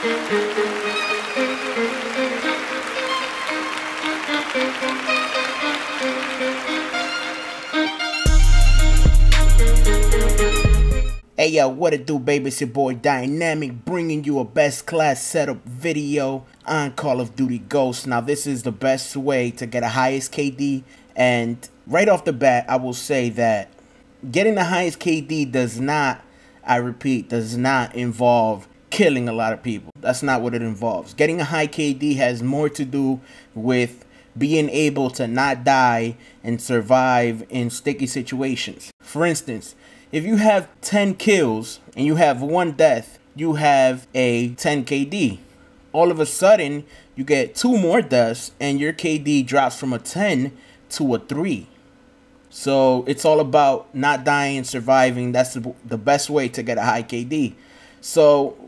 Hey yo, what it do, baby? It's your boy Dynamic, bringing you a best class setup video on Call of Duty Ghosts. Now this is the best way to get a highest KD, and right off the bat I will say that getting the highest KD does not, I repeat, does not involve killing a lot of people. That's not what it involves. Getting a high KD has more to do with being able to not die and survive in sticky situations. For instance, if you have 10 kills and you have 1 death, you have a 10 KD. All of a sudden, you get 2 more deaths and your KD drops from a 10 to a 3. So it's all about not dying and surviving. That's the best way to get a high KD. So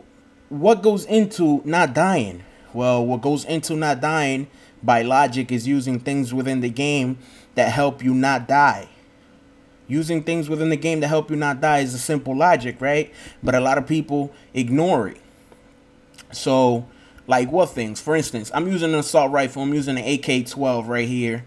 what goes into not dying? Well, what goes into not dying by logic is using things within the game that help you not die. Using things within the game to help you not die is a simple logic, right? But a lot of people ignore it. So, like what things? For instance, I'm using an assault rifle. I'm using an AK-12 right here.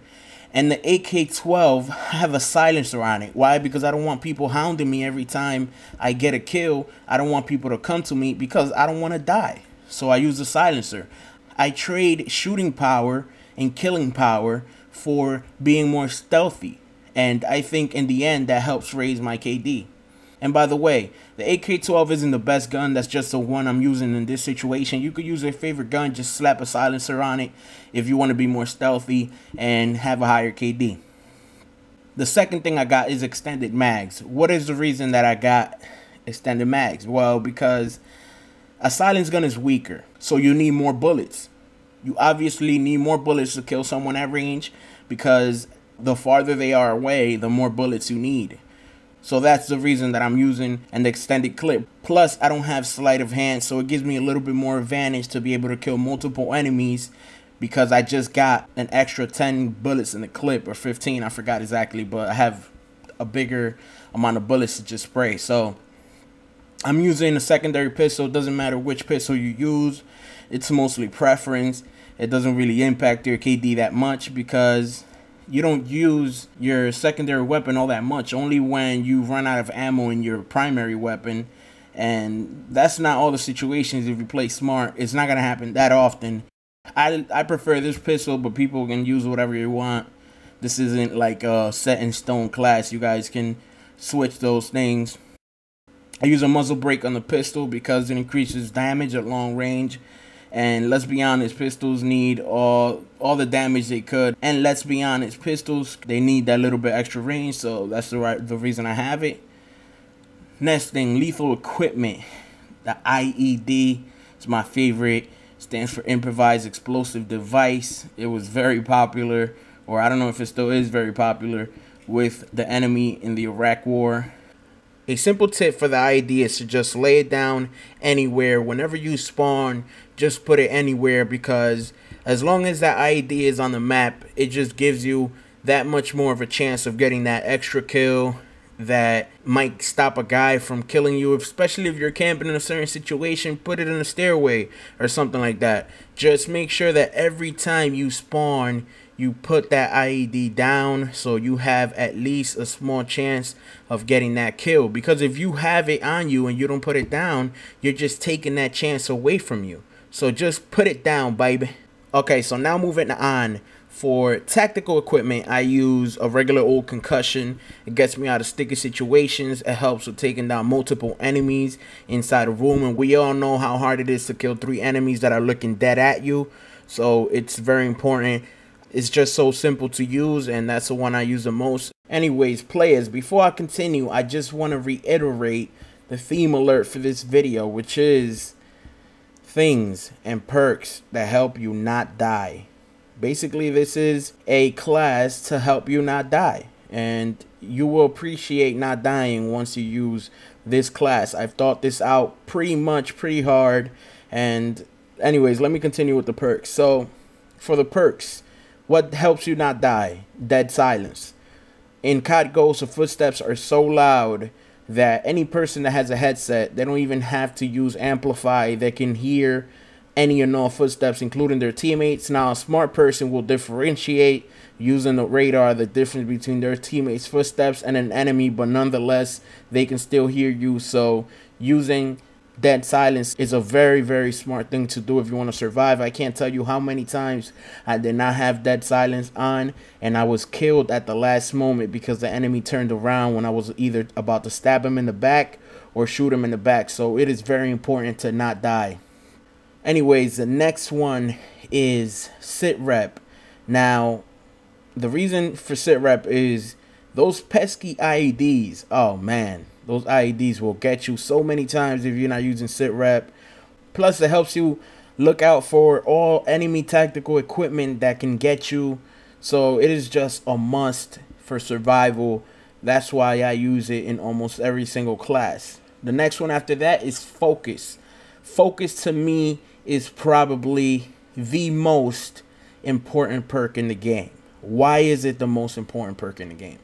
And the AK-12, I have a silencer on it. Why? Because I don't want people hounding me every time I get a kill. I don't want people to come to me because I don't want to die. So I use a silencer. I trade shooting power and killing power for being more stealthy. And I think in the end, that helps raise my KD. And by the way, the AK-12 isn't the best gun. That's just the one I'm using in this situation. You could use your favorite gun. Just slap a silencer on it if you want to be more stealthy and have a higher KD. The second thing I got is extended mags. What is the reason that I got extended mags? Well, because a silence gun is weaker, so you need more bullets. You obviously need more bullets to kill someone at range, because the farther they are away, the more bullets you need. So that's the reason that I'm using an extended clip. Plus, I don't have sleight of hand, so it gives me a little bit more advantage to be able to kill multiple enemies, because I just got an extra 10 bullets in the clip, or 15, I forgot exactly, but I have a bigger amount of bullets to just spray. So I'm using a secondary pistol. It doesn't matter which pistol you use. It's mostly preference. It doesn't really impact your KD that much, because you don't use your secondary weapon all that much, only when you run out of ammo in your primary weapon. And that's not all the situations. If you play smart, it's not going to happen that often. I prefer this pistol, but people can use whatever you want. This isn't like a set in stone class. You guys can switch those things. I use a muzzle brake on the pistol because it increases damage at long range. And let's be honest, pistols need all the damage they could. And let's be honest, pistols, they need that little bit extra range. So that's the reason I have it. Next thing, lethal equipment. The IED is my favorite. Stands for improvised explosive device. It was very popular, or I don't know if it still is very popular, with the enemy in the Iraq War. A simple tip for the IED is to just lay it down anywhere. Whenever you spawn, just put it anywhere, because as long as that IED is on the map, it just gives you that much more of a chance of getting that extra kill that might stop a guy from killing you. Especially if you're camping in a certain situation, put it in a stairway or something like that. Just make sure that every time you spawn, you put that IED down, so you have at least a small chance of getting that kill. Because if you have it on you and you don't put it down, you're just taking that chance away from you. So just put it down, baby. Okay, so now moving on. For tactical equipment, I use a regular old concussion. It gets me out of sticky situations. It helps with taking down multiple enemies inside a room. And we all know how hard it is to kill 3 enemies that are looking dead at you. So it's very important. It's just so simple to use, and that's the one I use the most. Anyways, players, before I continue, I just want to reiterate the theme alert for this video, which is things and perks that help you not die. Basically, this is a class to help you not die, and you will appreciate not dying once you use this class. I've thought this out pretty hard. And anyways, let me continue with the perks. So for the perks, what helps you not die? Dead silence. In CoD Ghosts, the footsteps are so loud that any person that has a headset, they don't even have to use amplify. They can hear any and all footsteps, including their teammates. Now, a smart person will differentiate using the radar the difference between their teammates' footsteps and an enemy, but nonetheless, they can still hear you. So using dead silence is a very, very smart thing to do if you want to survive. I can't tell you how many times I did not have dead silence on and I was killed at the last moment because the enemy turned around when I was either about to stab him in the back or shoot him in the back. So it is very important to not die. Anyways, the next one is sit rep. Now, the reason for sit rep is those pesky IEDs. Oh man, those IEDs will get you so many times if you're not using sit rep. Plus, it helps you look out for all enemy tactical equipment that can get you. So it is just a must for survival. That's why I use it in almost every single class. The next one after that is focus. Focus to me is probably the most important perk in the game. Why is it the most important perk in the game?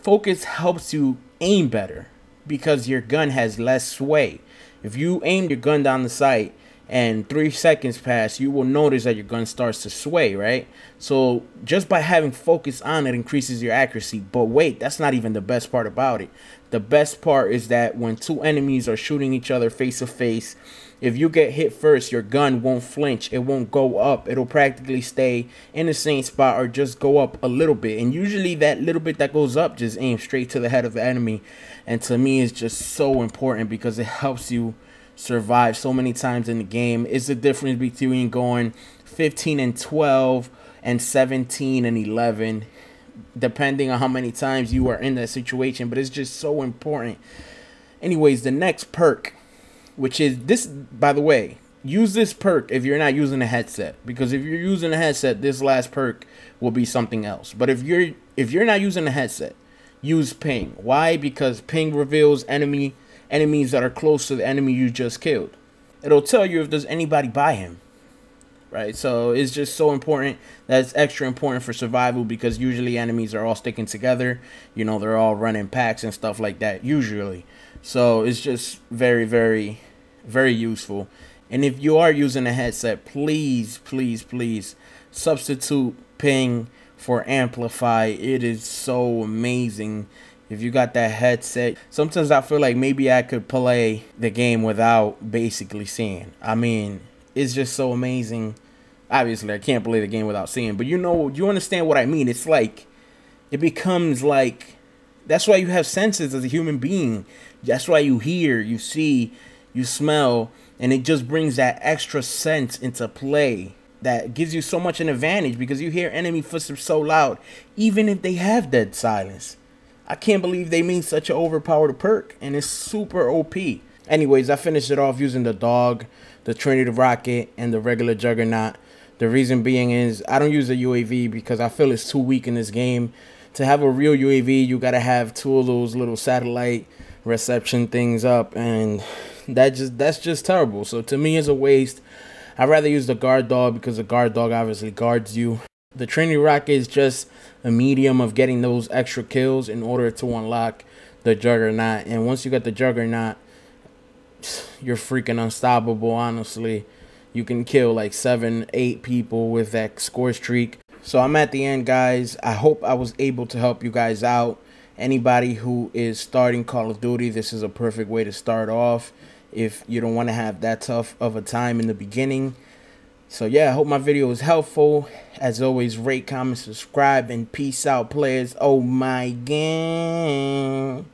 Focus helps you aim better because your gun has less sway. If you aim your gun down the sight and 3 seconds pass, you will notice that your gun starts to sway, right? So just by having focus on it increases your accuracy. But wait, that's not even the best part about it. The best part is that when two enemies are shooting each other face to face, if you get hit first, your gun won't flinch. It won't go up. It'll practically stay in the same spot or just go up a little bit. And usually that little bit that goes up just aims straight to the head of the enemy. And to me, it's just so important because it helps you survive so many times in the game. It's the difference between going 15 and 12 and 17 and 11, depending on how many times you are in that situation. But it's just so important. Anyways, the next perk, which is this, by the way, use this perk if you're not using a headset, because if you're using a headset, this last perk will be something else. But if you're not using a headset, use ping. Why? Because ping reveals enemies that are close to the enemy you just killed. It'll tell you if there's anybody by him, right? So it's just so important. That's extra important for survival because usually enemies are all sticking together. You know, they're all running packs and stuff like that usually. So it's just very, very, very useful. And if you are using a headset, please, please, please substitute ping for amplify. It is so amazing if you got that headset. Sometimes I feel like maybe I could play the game without basically seeing. I mean, it's just so amazing. Obviously, I can't play the game without seeing, but you know, you understand what I mean. It's like, it becomes like, that's why you have senses as a human being. That's why you hear, you see, you smell, and it just brings that extra sense into play that gives you so much an advantage because you hear enemy footsteps so loud, even if they have dead silence. I can't believe they made such an overpowered perk, and it's super OP. Anyways, I finished it off using the dog, the Trinity rocket, and the regular juggernaut. The reason being is I don't use the UAV because I feel it's too weak in this game. To have a real UAV, you gotta have 2 of those little satellite reception things up, and that's just terrible. So to me, it's a waste. I'd rather use the guard dog because the guard dog obviously guards you. The Trinity rocket is just a medium of getting those extra kills in order to unlock the juggernaut. And once you get the juggernaut, you're freaking unstoppable. Honestly, you can kill like 7-8 people with that score streak. So I'm at the end, guys. I hope I was able to help you guys out. Anybody who is starting Call of Duty, this is a perfect way to start off if you don't want to have that tough of a time in the beginning. So yeah, I hope my video was helpful. As always, rate, comment, subscribe, and peace out, players. Oh my god.